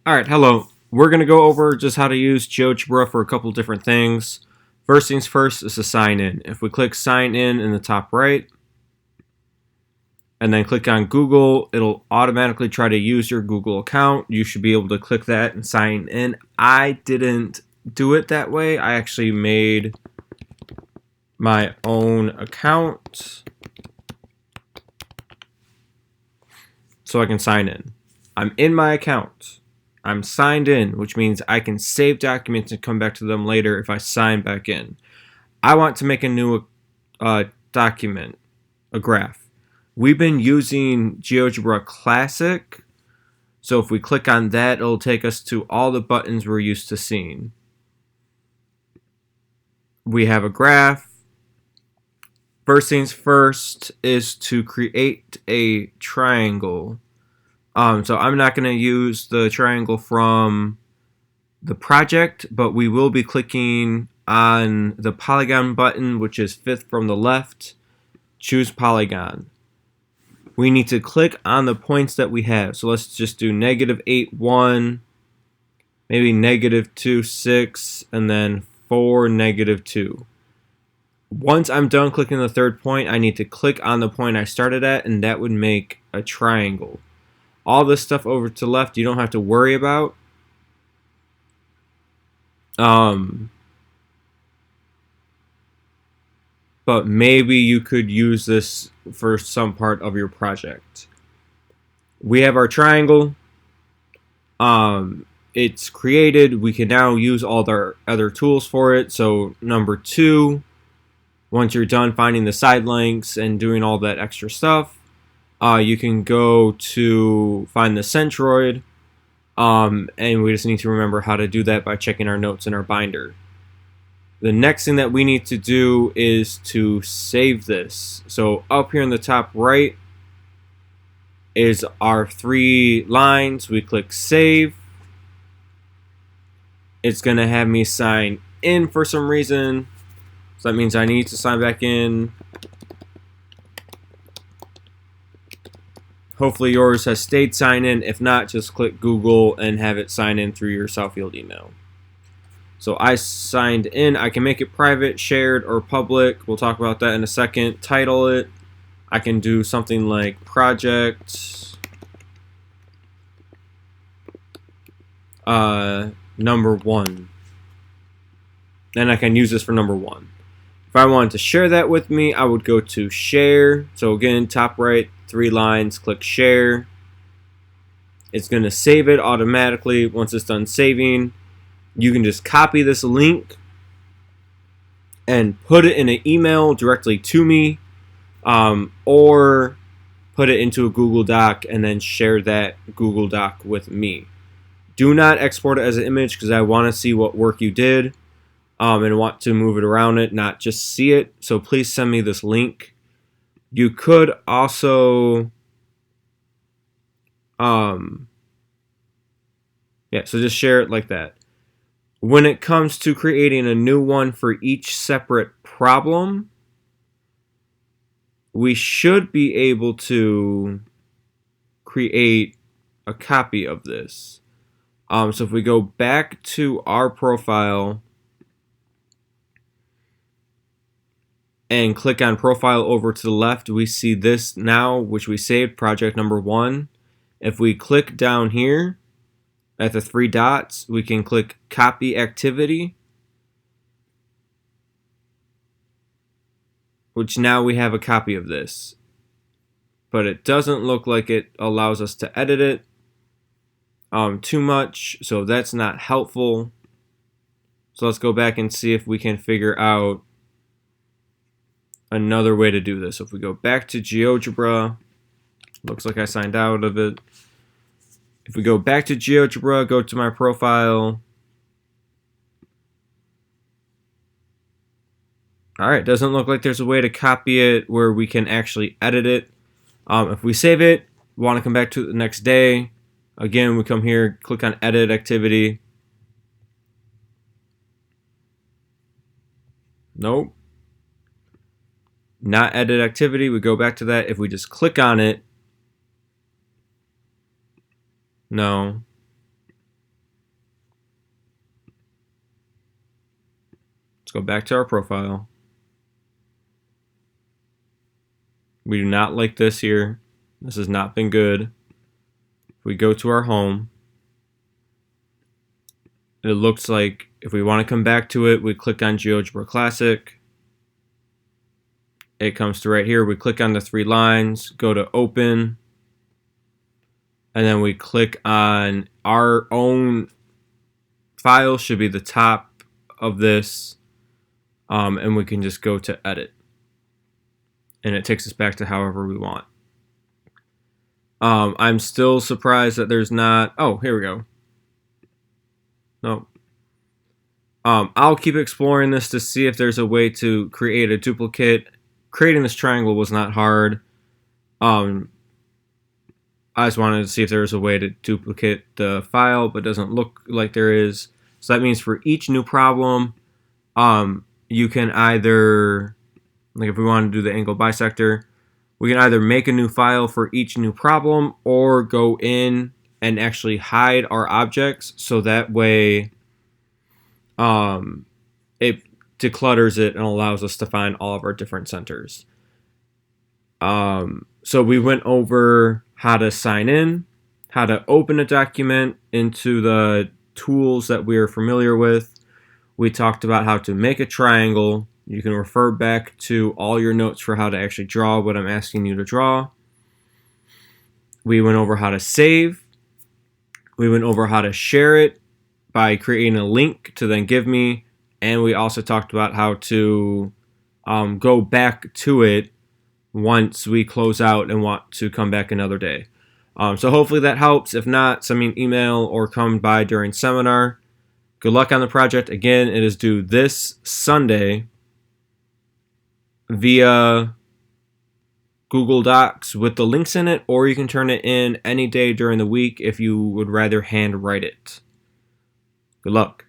Alright, hello. We're going to go over just how to use GeoGebra for a couple different things. First things first is to sign in. If we click sign in the top right, and then click on Google, it'll automatically try to use your Google account. You should be able to click that and sign in. I didn't do it that way. I actually made my own account so I can sign in. I'm in my account. I'm signed in, which means I can save documents and come back to them later if I sign back in. I want to make a new document, a graph. We've been using GeoGebra Classic, so if we click on that, it'll take us to all the buttons we're used to seeing. We have a graph. First things first is to create a triangle. So I'm not going to use the triangle from the project, but we will be clicking on the polygon button, which is fifth from the left. Choose polygon. We need to click on the points that we have. So let's just do -8, 1, maybe -2, 6, and then 4, -2. Once I'm done clicking the third point, I need to click on the point I started at, and that would make a triangle. All this stuff over to the left, you don't have to worry about. But maybe you could use this for some part of your project. We have our triangle. It's created. We can now use all our other tools for it. So number 2, once you're done finding the side lengths and doing all that extra stuff, you can go to find the centroid, and we just need to remember how to do that by checking our notes in our binder. The next thing that we need to do is to save this. So up here in the top right is our 3 lines. We click save. It's going to have me sign in for some reason. So that means I need to sign back in. Hopefully yours has stayed signed in. If not, just click Google and have it sign in through your Southfield email. So I signed in. I can make it private, shared, or public. We'll talk about that in a second. Title it. I can do something like project number 1. And I can use this for number 1. If I wanted to share that with me, I would go to share. So again, top right, 3 lines, click share. It's going to save it automatically. Once it's done saving, you can just copy this link and put it in an email directly to me, or put it into a Google Doc and then share that Google Doc with me. Do not export it as an image because I want to see what work you did, and want to move it around it, not just see it. So please send me this link. You could also, so just share it like that. When it comes to creating a new one for each separate problem, we should be able to create a copy of this. So if we go back to our profile and click on profile over to the left, we see this now, which we saved, project number 1. If we click down here at the 3 dots, we can click copy activity, which now we have a copy of this. But it doesn't look like it allows us to edit it too much, so that's not helpful. So let's go back and see if we can figure out another way to do this. If we go back to GeoGebra, looks like I signed out of it. If we go back to GeoGebra, go to my profile. Alright, doesn't look like there's a way to copy it where we can actually edit it. If we save it, want to come back to it the next day, again, we come here, click on edit activity. Nope. Not edit activity. We go back to that. If we just click on it, no. Let's go back to our profile. We do not like this here. This has not been good. If we go to our home, it looks like if we want to come back to it, we click on GeoGebra Classic. It comes to right here. We click on the 3 lines, go to open, and then we click on our own file, should be the top of this, and we can just go to edit. And it takes us back to however we want. I'm still surprised that there's not... Oh, here we go. No. I'll keep exploring this to see if there's a way to create a duplicate. Creating this triangle was not hard. I just wanted to see if there was a way to duplicate the file, but it doesn't look like there is. So that means for each new problem, you can either... Like if we want to do the angle bisector, we can either make a new file for each new problem or go in and actually hide our objects, so that way it declutters it and allows us to find all of our different centers. So we went over how to sign in, how to open a document into the tools that we are familiar with. We talked about how to make a triangle. You can refer back to all your notes for how to actually draw what I'm asking you to draw. We went over how to save. We went over how to share it by creating a link to then give me. And we also talked about how to go back to it once we close out and want to come back another day. So hopefully that helps. If not, send me an email or come by during seminar. Good luck on the project. Again, it is due this Sunday via Google Docs with the links in it, or you can turn it in any day during the week if you would rather hand write it. Good luck.